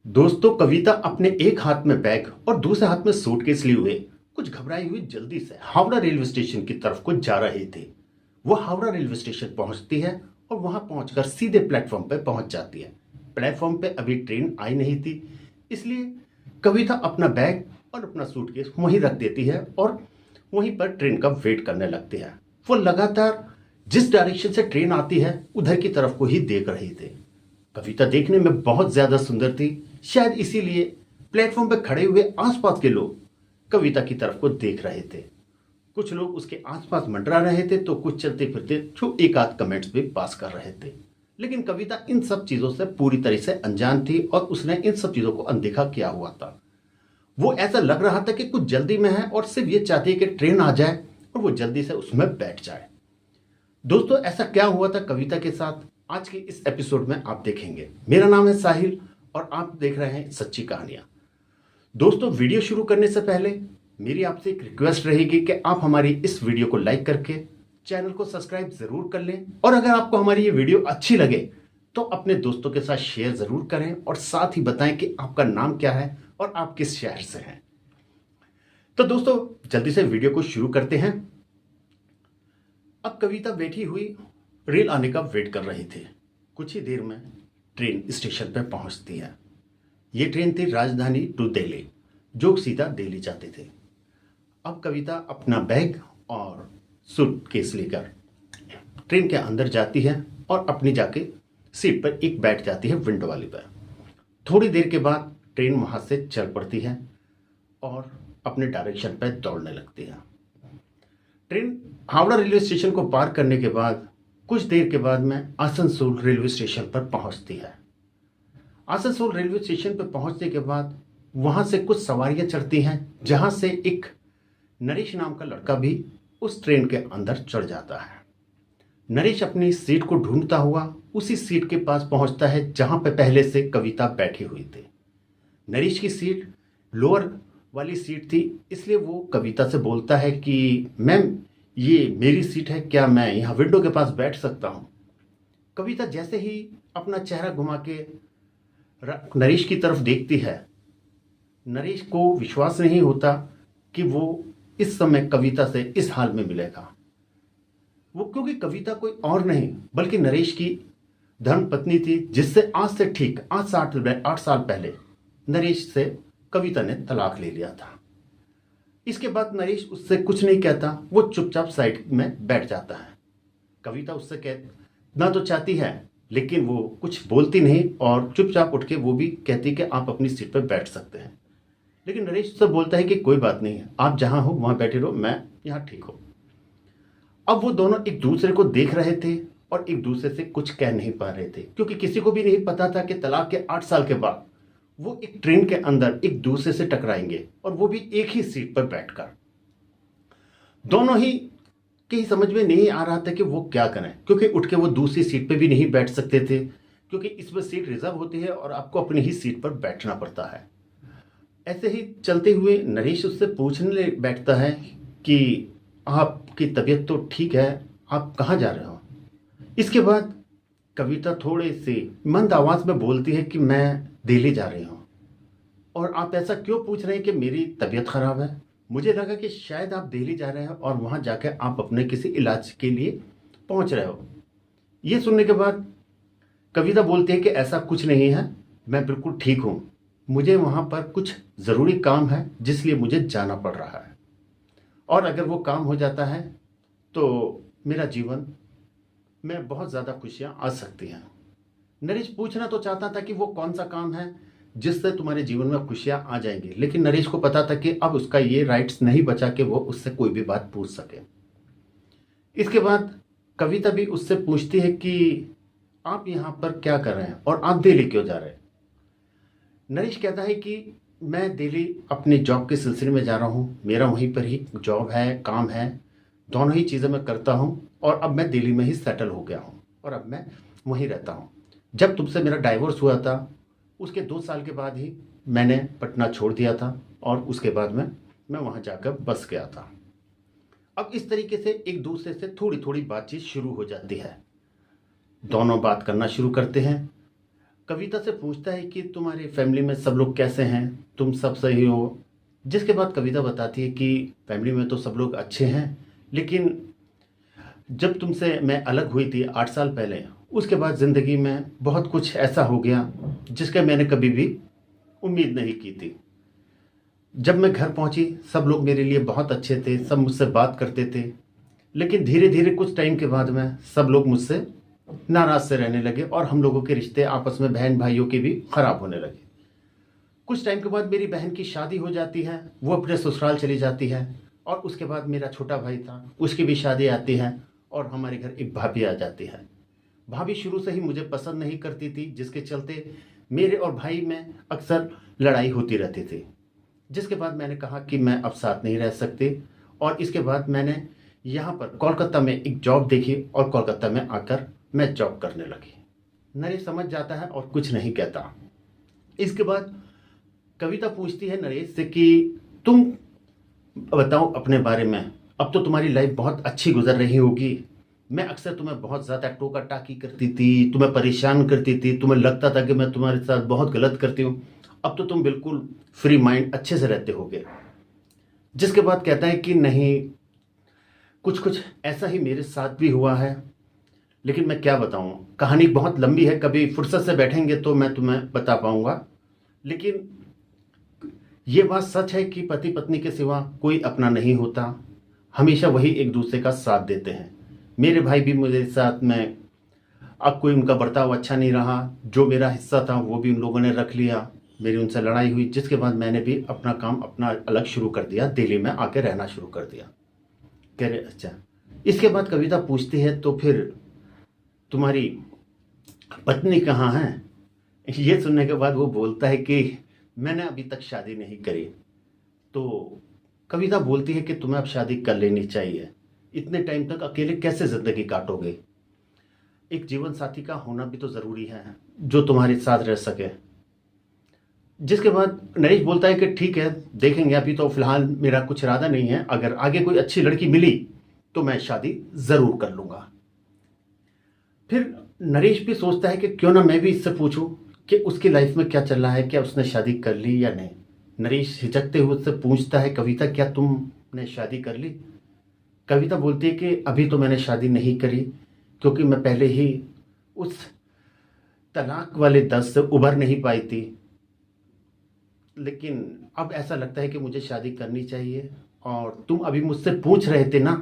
दोस्तों, कविता अपने एक हाथ में बैग और दूसरे हाथ में सूटकेस लिए हुए कुछ घबराई हुई जल्दी से हावड़ा रेलवे स्टेशन की तरफ को जा रहे थे। वो हावड़ा रेलवे स्टेशन पहुंचती है और वहां पहुंचकर सीधे प्लेटफॉर्म पे पहुंच जाती है। प्लेटफॉर्म पे अभी ट्रेन आई नहीं थी, इसलिए कविता अपना बैग और अपना सूटकेस वहीं रख देती है और वहीं पर ट्रेन का वेट करने लगती है। वो लगातार जिस डायरेक्शन से ट्रेन आती है उधर की तरफ को ही देख रही थी। कविता देखने में बहुत ज्यादा सुंदर थी, शायद इसीलिए प्लेटफॉर्म पर खड़े हुए आसपास के लोग कविता की तरफ को देख रहे थे। कुछ लोग उसके आसपास मंडरा रहे थे तो कुछ चलते फिरते जो एक आध कमेंट्स भी पास कर रहे थे। लेकिन कविता इन सब चीजों से पूरी तरह से अनजान थी और उसने इन सब चीजों को अनदेखा किया हुआ था। वो ऐसा लग रहा था कि कुछ जल्दी में है और सिर्फ ये चाहती है कि ट्रेन आ जाए और वो जल्दी से उसमें बैठ जाए। दोस्तों, ऐसा क्या हुआ था कविता के साथ आज के इस एपिसोड में आप देखेंगे। मेरा नाम है साहिल और आप देख रहे हैं सच्ची कहानियां। दोस्तों, वीडियो शुरू करने से पहले मेरी आपसे एक रिक्वेस्ट रहेगी कि आप हमारी इस वीडियो को लाइक करके चैनल को सब्सक्राइब जरूर कर लें और अगर आपको हमारी ये वीडियो अच्छी लगे तो अपने दोस्तों के साथ शेयर जरूर करें और साथ ही बताएं कि आपका नाम क्या है और आप किस शहर से हैं। तो दोस्तों, जल्दी से वीडियो को शुरू करते हैं। अब कविता बैठी हुई रेल आने का वेट कर रही थी। कुछ ही देर में ट्रेन स्टेशन पर पहुंचती है। ये ट्रेन थी राजधानी टू दिल्ली, जो सीधा दिल्ली जाते थे। अब कविता अपना बैग और सूटकेस लेकर ट्रेन के अंदर जाती है और अपनी जाके सीट पर एक बैठ जाती है विंडो वाली पर। थोड़ी देर के बाद ट्रेन वहां से चल पड़ती है और अपने डायरेक्शन पर दौड़ने लगती है। ट्रेन हावड़ा रेलवे स्टेशन को पार करने के बाद कुछ देर के बाद में आसनसोल रेलवे स्टेशन पर पहुंचती है। आसनसोल रेलवे स्टेशन पर पहुंचने के बाद वहां से कुछ सवारियां चढ़ती हैं, जहां से एक नरेश नाम का लड़का भी उस ट्रेन के अंदर चढ़ जाता है। नरेश अपनी सीट को ढूंढता हुआ उसी सीट के पास पहुंचता है जहां पर पहले से कविता बैठी हुई थी। नरेश की सीट लोअर वाली सीट थी, इसलिए वो कविता से बोलता है कि मैम, ये मेरी सीट है, क्या मैं यहाँ विंडो के पास बैठ सकता हूँ। कविता जैसे ही अपना चेहरा घुमा के नरेश की तरफ देखती है, नरेश को विश्वास नहीं होता कि वो इस समय कविता से इस हाल में मिलेगा। वो क्योंकि कविता कोई और नहीं बल्कि नरेश की धर्म पत्नी थी, जिससे आज से ठीक 8 साल पहले नरेश से कविता ने तलाक ले लिया था। इसके बाद नरेश उससे कुछ नहीं कहता, वो चुपचाप साइड में बैठ जाता है। कविता उससे कहना तो चाहती है लेकिन वो कुछ बोलती नहीं और चुपचाप उठ के वो भी कहती कि आप अपनी सीट पर बैठ सकते हैं। लेकिन नरेश उससे बोलता है कि कोई बात नहीं है, आप जहां हो वहां बैठे रहो, मैं यहाँ ठीक हूं। अब वो दोनों एक दूसरे को देख रहे थे और एक दूसरे से कुछ कह नहीं पा रहे थे, क्योंकि किसी को भी नहीं पता था कि तलाक के 8 साल के बाद वो एक ट्रेन के अंदर एक दूसरे से टकराएंगे और वो भी एक ही सीट पर बैठकर। दोनों ही के समझ में नहीं आ रहा था कि वो क्या करें, क्योंकि उठ के वो दूसरी सीट पे भी नहीं बैठ सकते थे, क्योंकि इसमें सीट रिजर्व होती है और आपको अपनी ही सीट पर बैठना पड़ता है। ऐसे ही चलते हुए नरेश उससे पूछने बैठता है कि आपकी तबीयत तो ठीक है, आप कहाँ जा रहे हो। इसके बाद कविता थोड़े से मंद आवाज में बोलती है कि मैं दिल्ली जा रही हूँ। और आप ऐसा क्यों पूछ रहे हैं कि मेरी तबीयत खराब है। मुझे लगा कि शायद आप दिल्ली जा रहे हैं और वहां जाकर आप अपने किसी इलाज के लिए पहुंच रहे हो। यह सुनने के बाद कविता बोलती है कि ऐसा कुछ नहीं है, मैं बिल्कुल ठीक हूं, मुझे वहां पर कुछ ज़रूरी काम है जिसलिए मुझे जाना पड़ रहा है और अगर वो काम हो जाता है तो मेरा जीवन में बहुत ज़्यादा खुशियाँ आ सकती हैं। नरेश पूछना तो चाहता था कि वो कौन सा काम है जिससे तुम्हारे जीवन में खुशियां आ जाएंगी, लेकिन नरेश को पता था कि अब उसका ये राइट्स नहीं बचा कि वो उससे कोई भी बात पूछ सके। इसके बाद कविता भी उससे पूछती है कि आप यहाँ पर क्या कर रहे हैं और आप दिल्ली क्यों जा रहे हैं। नरेश कहता है कि मैं दिल्ली अपने जॉब के सिलसिले में जा रहा हूँ, मेरा वहीं पर ही जॉब है, काम है, दोनों ही चीज़ें मैं करता हूँ और अब मैं दिल्ली में ही सेटल हो गया हूँ और अब मैं वहीं रहता हूँ। जब तुमसे मेरा डाइवोर्स हुआ था उसके 2 साल के बाद ही मैंने पटना छोड़ दिया था और उसके बाद में मैं वहाँ जाकर बस गया था। अब इस तरीके से एक दूसरे से थोड़ी थोड़ी बातचीत शुरू हो जाती है। दोनों बात करना शुरू करते हैं। कविता से पूछता है कि तुम्हारी फैमिली में सब लोग कैसे हैं, तुम सब सही हो। जिसके बाद कविता बताती है कि फैमिली में तो सब लोग अच्छे हैं, लेकिन जब तुमसे मैं अलग हुई थी 8 साल पहले, उसके बाद ज़िंदगी में बहुत कुछ ऐसा हो गया जिसका मैंने कभी भी उम्मीद नहीं की थी। जब मैं घर पहुंची, सब लोग मेरे लिए बहुत अच्छे थे, सब मुझसे बात करते थे, लेकिन धीरे धीरे कुछ टाइम के बाद में सब लोग मुझसे नाराज से रहने लगे और हम लोगों के रिश्ते आपस में बहन भाइयों के भी खराब होने लगे। कुछ टाइम के बाद मेरी बहन की शादी हो जाती है, वो अपने ससुराल चली जाती है, और उसके बाद मेरा छोटा भाई था, उसकी भी शादी आती है, और हमारे घर एक भाभी आ जाती है। भाभी शुरू से ही मुझे पसंद नहीं करती थी, जिसके चलते मेरे और भाई में अक्सर लड़ाई होती रहती थी। जिसके बाद मैंने कहा कि मैं अब साथ नहीं रह सकती, और इसके बाद मैंने यहाँ पर कोलकाता में एक जॉब देखी और कोलकाता में आकर मैं जॉब करने लगी। नरेश समझ जाता है और कुछ नहीं कहता। इसके बाद कविता पूछती है नरेश से कि तुम बताओ अपने बारे में, अब तो तुम्हारी लाइफ बहुत अच्छी गुजर रही होगी। मैं अक्सर तुम्हें बहुत ज़्यादा टोका टाकी करती थी, तुम्हें परेशान करती थी, तुम्हें लगता था कि मैं तुम्हारे साथ बहुत गलत करती हूँ। अब तो तुम बिल्कुल फ्री माइंड अच्छे से रहते होगे। जिसके बाद कहता है कि नहीं, कुछ कुछ ऐसा ही मेरे साथ भी हुआ है, लेकिन मैं क्या बताऊं, कहानी बहुत लंबी है, कभी फुर्सत से बैठेंगे तो मैं तुम्हें बता पाऊंगा। लेकिन ये बात सच है कि पति पत्नी के सिवा कोई अपना नहीं होता, हमेशा वही एक दूसरे का साथ देते हैं। मेरे भाई भी मेरे साथ में, अब कोई उनका बर्ताव अच्छा नहीं रहा, जो मेरा हिस्सा था वो भी उन लोगों ने रख लिया, मेरी उनसे लड़ाई हुई। जिसके बाद मैंने भी अपना काम अपना अलग शुरू कर दिया, दिल्ली में आके रहना शुरू कर दिया। कह रहे अच्छा। इसके बाद कविता पूछती है तो फिर तुम्हारी पत्नी कहाँ है। ये सुनने के बाद वो बोलता है कि मैंने अभी तक शादी नहीं करी। तो कविता बोलती है कि तुम्हें अब शादी कर लेनी चाहिए, इतने टाइम तक अकेले कैसे जिंदगी काटोगे, एक जीवन साथी का होना भी तो जरूरी है जो तुम्हारे साथ रह सके। जिसके बाद नरेश बोलता है कि ठीक है, देखेंगे, अभी तो फिलहाल मेरा कुछ इरादा नहीं है, अगर आगे कोई अच्छी लड़की मिली तो मैं शादी जरूर कर लूंगा। फिर नरेश भी सोचता है कि क्यों ना मैं भी इससे पूछूं कि उसकी लाइफ में क्या चल रहा है, क्या उसने शादी कर ली या नहीं। नरेश हिचकते हुए उससे पूछता है, कविता क्या तुमने शादी कर ली। कविता बोलती है कि अभी तो मैंने शादी नहीं करी, क्योंकि मैं पहले ही उस तलाक वाले दर्द से उभर नहीं पाई थी, लेकिन अब ऐसा लगता है कि मुझे शादी करनी चाहिए। और तुम अभी मुझसे पूछ रहे थे ना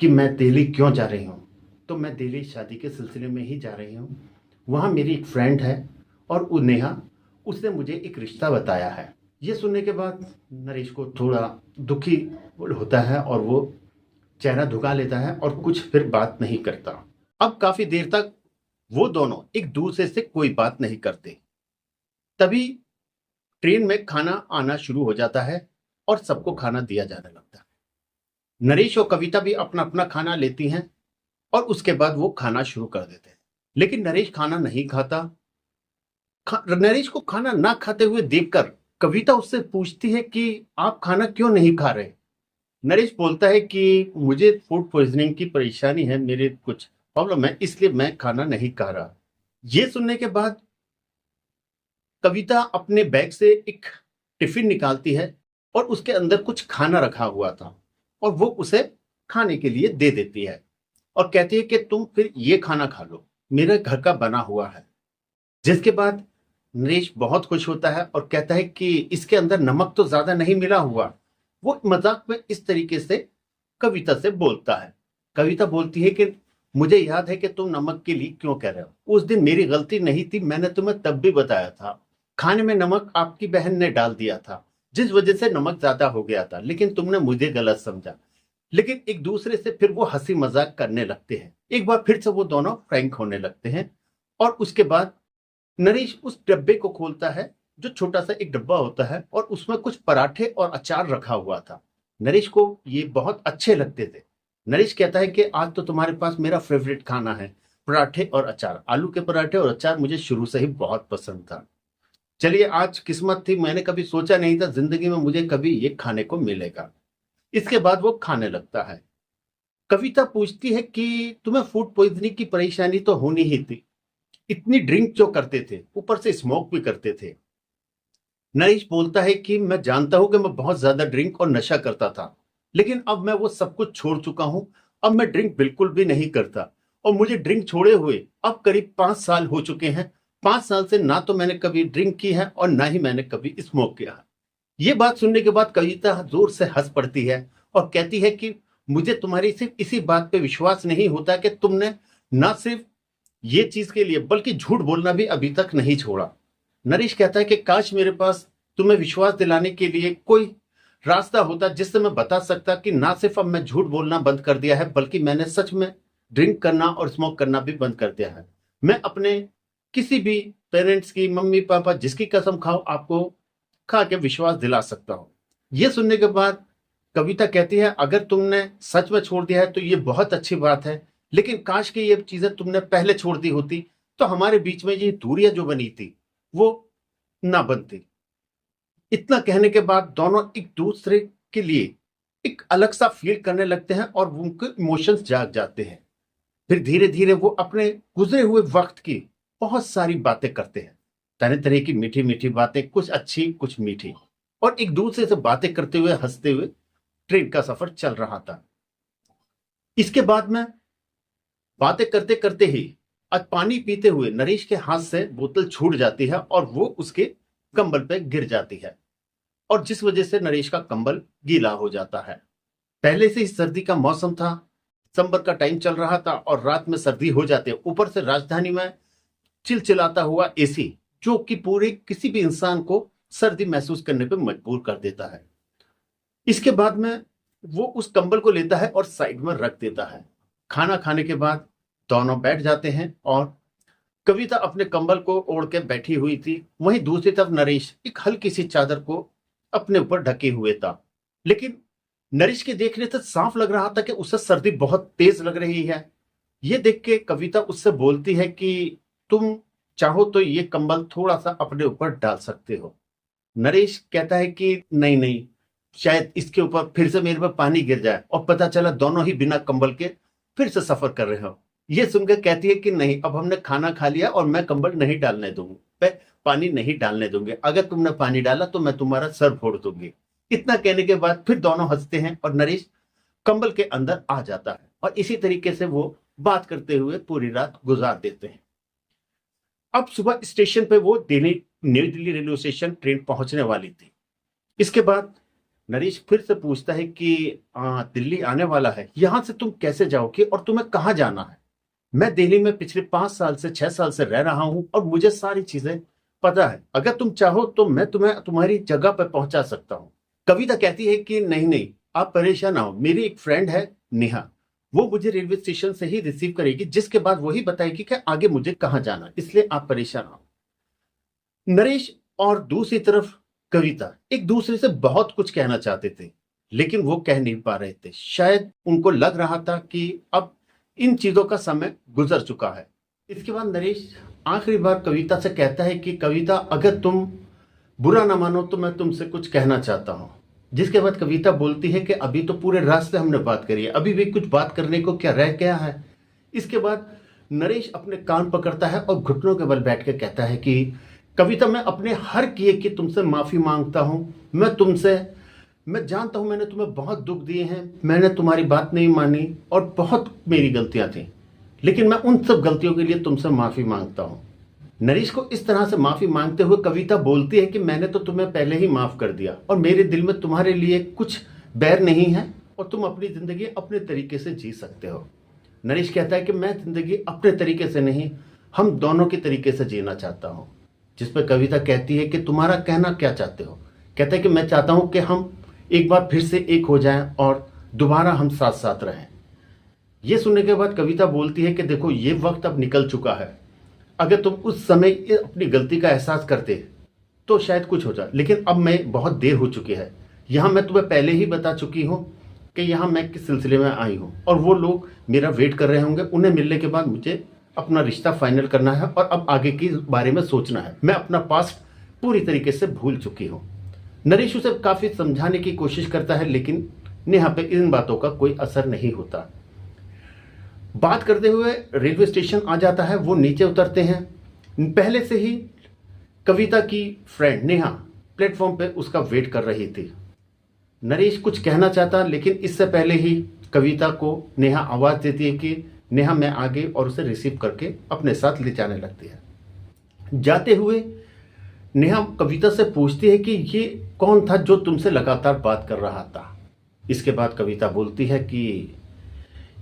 कि मैं दिल्ली क्यों जा रही हूँ, तो मैं दिल्ली शादी के सिलसिले में ही जा रही हूँ। वहाँ मेरी एक फ्रेंड है और वो नेहा, उसने मुझे एक रिश्ता बताया है। ये सुनने के बाद नरेश को थोड़ा दुखी होता है और वो चेहरा झुका लेता है और कुछ फिर बात नहीं करता। अब काफी देर तक वो दोनों एक दूसरे से कोई बात नहीं करते। तभी ट्रेन में खाना आना शुरू हो जाता है और सबको खाना दिया जाने लगता है। नरेश और कविता भी अपना अपना खाना लेती हैं और उसके बाद वो खाना शुरू कर देते हैं। लेकिन नरेश खाना नहीं खाता। नरेश को खाना ना खाते हुए देखकर कविता उससे पूछती है कि आप खाना क्यों नहीं खा रहे। नरेश बोलता है कि मुझे फूड पॉइजनिंग की परेशानी है, मेरे कुछ प्रॉब्लम है, इसलिए मैं खाना नहीं खा रहा। ये सुनने के बाद कविता अपने बैग से एक टिफिन निकालती है और उसके अंदर कुछ खाना रखा हुआ था और वो उसे खाने के लिए दे देती है और कहती है कि तुम फिर ये खाना खा लो, मेरे घर का बना हुआ है। जिसके बाद नरेश बहुत खुश होता है और कहता है कि इसके अंदर नमक तो ज्यादा नहीं मिला हुआ। वो मजाक में इस तरीके से कविता से बोलता है। कविता बोलती है कि मुझे याद है कि तुम नमक के लिए क्यों कह रहे हो, उस दिन मेरी गलती नहीं थी, मैंने तुम्हें तब भी बताया था, खाने में नमक आपकी बहन ने डाल दिया था जिस वजह से नमक ज्यादा हो गया था, लेकिन तुमने मुझे गलत समझा। लेकिन एक दूसरे से फिर वो हंसी मजाक करने लगते हैं। एक बार फिर से वो दोनों फ्रैंक होने लगते हैं और उसके बाद नरेश उस डब्बे को खोलता है, जो छोटा सा एक डब्बा होता है, और उसमें कुछ पराठे और अचार रखा हुआ था। नरेश को ये बहुत अच्छे लगते थे। नरेश कहता है कि आज तो तुम्हारे पास मेरा फेवरेट खाना है, पराठे और अचार। आलू के पराठे और अचार मुझे शुरू से ही बहुत पसंद था। चलिए, आज किस्मत थी, मैंने कभी सोचा नहीं था जिंदगी में मुझे कभी ये खाने को मिलेगा। इसके बाद वो खाने लगता है। कविता पूछती है कि तुम्हें फूड पॉइजनिंग की परेशानी तो होनी ही थी, इतनी ड्रिंक जो करते थे, ऊपर से स्मोक भी करते थे। नरेश बोलता है कि मैं जानता हूं कि मैं बहुत ज्यादा ड्रिंक और नशा करता था, लेकिन अब मैं वो सब कुछ छोड़ चुका हूं। अब मैं ड्रिंक बिल्कुल भी नहीं करता, और मुझे ड्रिंक छोड़े हुए अब करीब 5 साल हो चुके हैं। 5 साल से ना तो मैंने कभी ड्रिंक की है और ना ही मैंने कभी स्मोक किया है। ये बात सुनने के बाद कविता जोर से हंस पड़ती है और कहती है कि मुझे तुम्हारी सिर्फ इसी बात पे विश्वास नहीं होता कि तुमने ना सिर्फ ये चीज के लिए बल्कि झूठ बोलना भी अभी तक नहीं छोड़ा। नरेश कहता है कि काश मेरे पास तुम्हें विश्वास दिलाने के लिए कोई रास्ता होता जिससे मैं बता सकता कि ना सिर्फ अब मैं झूठ बोलना बंद कर दिया है, बल्कि मैंने सच में ड्रिंक करना और स्मोक करना भी बंद कर दिया है। मैं अपने किसी भी पेरेंट्स की, मम्मी पापा जिसकी कसम खाओ, आपको खा के विश्वास दिला सकता हूं। यह सुनने के बाद कविता कहती है अगर तुमने सच में छोड़ दिया है तो ये बहुत अच्छी बात है, लेकिन काश कि ये चीजें तुमने पहले छोड़ दी होती तो हमारे बीच में ये दूरियां जो बनी थी वो ना बनती। इतना कहने के बाद दोनों एक दूसरे के लिए एक अलग सा फील करने लगते हैं और उनके इमोशंस जाग जाते हैं। फिर धीरे धीरे वो अपने गुजरे हुए वक्त की बहुत सारी बातें करते हैं, तरह तरह की मीठी मीठी बातें, कुछ अच्छी कुछ मीठी, और एक दूसरे से बातें करते हुए हंसते हुए ट्रेन का सफर चल रहा था। इसके बाद में बातें करते करते ही आज पानी पीते हुए नरेश के हाथ से बोतल छूट जाती है और वो उसके कंबल पे गिर जाती है, और जिस वजह से नरेश का कंबल गीला हो जाता है। पहले से ही सर्दी का मौसम था, दिसंबर का टाइम चल रहा था और रात में सर्दी हो जाती है। ऊपर से राजधानी में चिलचिलाता हुआ एसी जो कि पूरे किसी भी इंसान को सर्दी महसूस करने पे मजबूर कर देता है। इसके बाद में वो उस कंबल को लेता है और साइड में रख देता है। खाना खाने के बाद दोनों बैठ जाते हैं और कविता अपने कंबल को ओढ़ के बैठी हुई थी, वहीं दूसरी तरफ नरेश एक हल्की सी चादर को अपने ऊपर ढके हुए था। लेकिन नरेश के देखने से साफ लग रहा था कि उसे सर्दी बहुत तेज लग रही है। ये देख के कविता उससे बोलती है कि तुम चाहो तो ये कंबल थोड़ा सा अपने ऊपर डाल सकते हो। नरेश कहता है कि नहीं नहीं, शायद इसके ऊपर फिर से मेरे पर पानी गिर जाए और पता चला दोनों ही बिना कंबल के फिर से सफर कर रहे हो। ये सुनकर कहती है कि नहीं, अब हमने खाना खा लिया और मैं कंबल नहीं डालने दूंगी, मैं पानी नहीं डालने दूंगी। अगर तुमने पानी डाला तो मैं तुम्हारा सर फोड़ दूंगी। इतना कहने के बाद फिर दोनों हंसते हैं और नरेश कंबल के अंदर आ जाता है, और इसी तरीके से वो बात करते हुए पूरी रात गुजार देते हैं। अब सुबह स्टेशन पे वो new Delhi railway station train पहुंचने वाली थी। इसके बाद नरेश फिर से पूछता है कि दिल्ली आने वाला है, यहां से तुम कैसे जाओगे और तुम्हें कहां जाना है? मैं दिल्ली में पिछले 5 साल से 6 साल से रह रहा हूं और मुझे सारी चीजें पता है। अगर तुम चाहो तो मैं तुम्हें तुम्हारी जगह पर पहुंचा सकता हूं। कविता कहती है कि नहीं नहीं, आप परेशान ना हो, मेरी एक फ्रेंड है नेहा, वो मुझे रेलवे स्टेशन से ही रिसीव करेगी, जिसके बाद वही बताएगी कि आगे मुझे कहां जाना है, इसलिए आप परेशान ना हो। नरेश और दूसरी तरफ कविता एक दूसरे से बहुत कुछ कहना चाहते थे, लेकिन वो कह नहीं पा रहे थे। शायद उनको लग रहा था कि अब इन चीजों का समय गुजर चुका है। इसके बाद नरेश आखिरी बार कविता से कहता है कि कविता, अगर तुम बुरा ना मानो तो मैं तुमसे कुछ कहना चाहता हूं। जिसके बाद कविता बोलती है कि अभी तो पूरे रास्ते हमने बात करी है, अभी भी कुछ बात करने को क्या रह गया है? इसके बाद नरेश अपने कान पकड़ता है और घुटनों के बल बैठ के कहता है कि कविता, मैं अपने हर किए की तुमसे माफी मांगता हूं। मैं जानता हूं मैंने तुम्हें बहुत दुख दिए हैं, मैंने तुम्हारी बात नहीं मानी और बहुत मेरी गलतियां थी, लेकिन मैं उन सब गलतियों के लिए तुमसे माफी मांगता हूं। नरेश को इस तरह से माफी मांगते हुए कविता बोलती है कि मैंने तो तुम्हें पहले ही माफ कर दिया और मेरे दिल में तुम्हारे लिए कुछ बैर नहीं है और तुम अपनी जिंदगी अपने तरीके से जी सकते हो। नरेश कहता है कि मैं जिंदगी अपने तरीके से नहीं, हम दोनों के तरीके से जीना चाहता हूं। जिस पर कविता कहती है कि तुम्हारा कहना क्या चाहते हो? कहता है कि मैं चाहता हूं कि हम एक बार फिर से एक हो जाएं और दोबारा हम साथ साथ रहें। यह सुनने के बाद कविता बोलती है कि देखो, ये वक्त अब निकल चुका है, अगर तुम उस समय अपनी गलती का एहसास करते तो शायद कुछ हो जाए, लेकिन अब मैं बहुत देर हो चुकी है। यहाँ मैं तुम्हें पहले ही बता चुकी हूँ कि यहाँ मैं किस सिलसिले में आई हूँ और वो लोग मेरा वेट कर रहे होंगे। उन्हें मिलने के बाद मुझे अपना रिश्ता फाइनल करना है और अब आगे के बारे में सोचना है। मैं अपना पास्ट पूरी तरीके से भूल चुकी हूँ। नरेश उसे काफी समझाने की कोशिश करता है, लेकिन नेहा पे इन बातों का कोई असर नहीं होता। बात करते हुए रेलवे स्टेशन आ जाता है, वो नीचे उतरते हैं पहले से ही कविता की फ्रेंड नेहा प्लेटफॉर्म पे उसका वेट कर रही थी। नरेश कुछ कहना चाहता, लेकिन इससे पहले ही कविता को नेहा आवाज़ देती है कि नेहा मैं आ गई, और उसे रिसीव करके अपने साथ ले जाने लगती है। जाते हुए नेहा कविता से पूछती है कि ये कौन था जो तुमसे लगातार बात कर रहा था। इसके बाद कविता बोलती है कि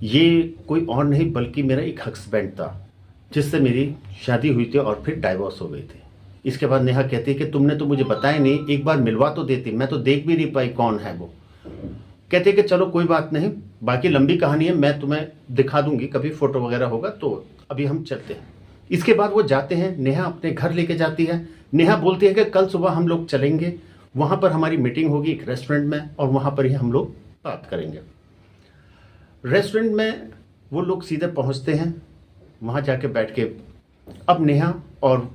ये कोई और नहीं बल्कि मेरा एक हस्बैंड था, जिससे मेरी शादी हुई थी और फिर डाइवोर्स हो गई थी। इसके बाद नेहा कहती है कि तुमने तो मुझे बताया नहीं, एक बार मिलवा तो देती, मैं तो देख भी नहीं पाई कौन है वो। कहते हैं कि चलो कोई बात नहीं, बाकी लंबी कहानी है, मैं तुम्हें दिखा दूंगी कभी फोटो वगैरह होगा, तो अभी हम चलते हैं। इसके बाद वो जाते हैं, नेहा अपने घर लेके जाती है। नेहा बोलती है कि कल सुबह हम लोग चलेंगे, वहाँ पर हमारी मीटिंग होगी एक रेस्टोरेंट में, और वहाँ पर ही हम लोग बात करेंगे। रेस्टोरेंट में वो लोग सीधे पहुँचते हैं, वहाँ जाके बैठ के अब नेहा और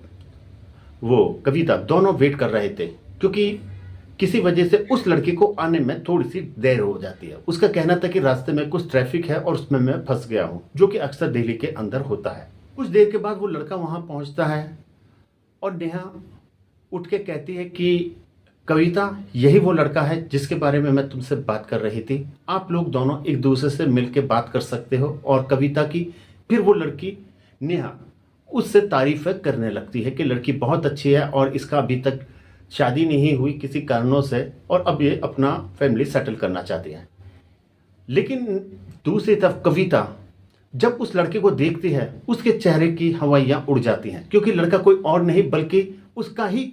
वो कविता दोनों वेट कर रहे थे, क्योंकि किसी वजह से उस लड़की को आने में थोड़ी सी देर हो जाती है। उसका कहना था कि रास्ते में कुछ ट्रैफिक है और उसमें मैं फंस गया हूँ, जो कि अक्सर दिल्ली के अंदर होता है। कुछ देर के बाद वो लड़का वहाँ पहुँचता है और नेहा उठ के कहती है कि कविता यही वो लड़का है जिसके बारे में मैं तुमसे बात कर रही थी, आप लोग दोनों एक दूसरे से मिलकर बात कर सकते हो। और कविता की फिर वो लड़की नेहा उससे तारीफ़ करने लगती है कि लड़की बहुत अच्छी है और इसका अभी तक शादी नहीं हुई किसी कारणों से, और अब ये अपना फैमिली सेटल करना चाहती है। लेकिन दूसरी तरफ कविता जब उस लड़के को देखती है, उसके चेहरे की हवाइयाँ उड़ जाती हैं, क्योंकि लड़का कोई और नहीं बल्कि उसका ही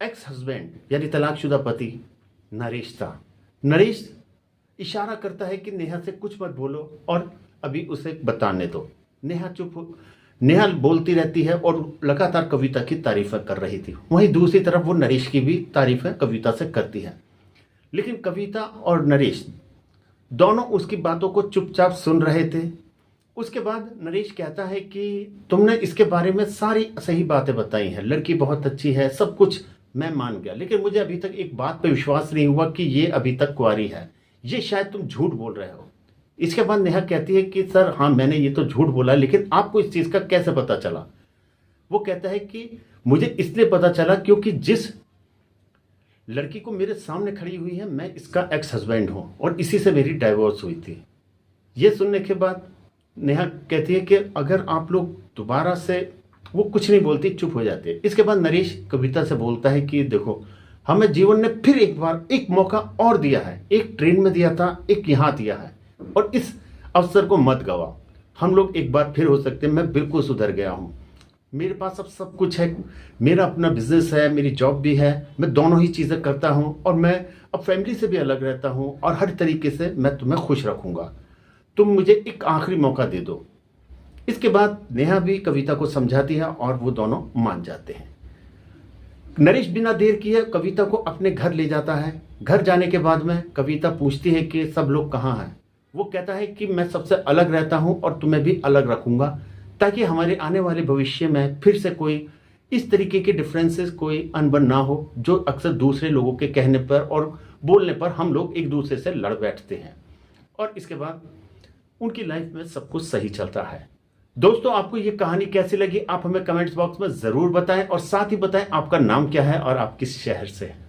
एक्स हस्बैंड यानी तलाकशुदा पति नरेश था। नरेश इशारा करता है कि नेहा से कुछ मत बोलो और अभी उसे बताने दो। नेहा बोलती रहती है और लगातार कविता की तारीफ़ें कर रही थी। वहीं दूसरी तरफ वो नरेश की भी तारीफ़ें कविता से करती है, लेकिन कविता और नरेश दोनों उसकी बातों को चुपचाप सुन रहे थे। उसके बाद नरेश कहता है कि तुमने इसके बारे में सारी सही बातें बताई हैं, लड़की बहुत अच्छी है, सब कुछ मैं मान गया, लेकिन मुझे अभी तक एक बात पे विश्वास नहीं हुआ कि ये अभी तक कुंवारी है, ये शायद तुम झूठ बोल रहे हो। इसके बाद नेहा कहती है कि सर हाँ मैंने ये तो झूठ बोला, लेकिन आपको इस चीज़ का कैसे पता चला। वो कहता है कि मुझे इसलिए पता चला क्योंकि जिस लड़की को मेरे सामने खड़ी हुई है मैं इसका एक्स हस्बैंड हूँ और इसी से मेरी डाइवोर्स हुई थी। ये सुनने के बाद नेहा कहती है कि अगर आप लोग दोबारा से, वो कुछ नहीं बोलती, चुप हो जाती है। इसके बाद नरेश कविता से बोलता है कि देखो हमें जीवन ने फिर एक बार एक मौका और दिया है, एक ट्रेन में दिया था, एक यहाँ दिया है, और इस अवसर को मत गवा। हम लोग एक बार फिर हो सकते हैं। मैं बिल्कुल सुधर गया हूँ, मेरे पास अब सब कुछ है, मेरा अपना बिजनेस है, मेरी जॉब भी है, मैं दोनों ही चीज़ें करता हूँ और मैं अब फैमिली से भी अलग रहता हूँ और हर तरीके से मैं तुम्हें खुश रखूँगा, तुम मुझे एक आखिरी मौका दे दो। इसके बाद नेहा भी कविता को समझाती है और वो दोनों मान जाते हैं। नरेश बिना देर किए कविता को अपने घर ले जाता है। घर जाने के बाद में कविता पूछती है कि सब लोग कहाँ हैं। वो कहता है कि मैं सबसे अलग रहता हूँ और तुम्हें भी अलग रखूँगा, ताकि हमारे आने वाले भविष्य में फिर से कोई इस तरीके के डिफरेंसेस, कोई अनबन ना हो, जो अक्सर दूसरे लोगों के कहने पर और बोलने पर हम लोग एक दूसरे से लड़ बैठते हैं। और इसके बाद उनकी लाइफ में सब कुछ सही चलता है। दोस्तों आपको ये कहानी कैसी लगी आप हमें कमेंट्स बॉक्स में ज़रूर बताएं, और साथ ही बताएं आपका नाम क्या है और आप किस शहर से हैं।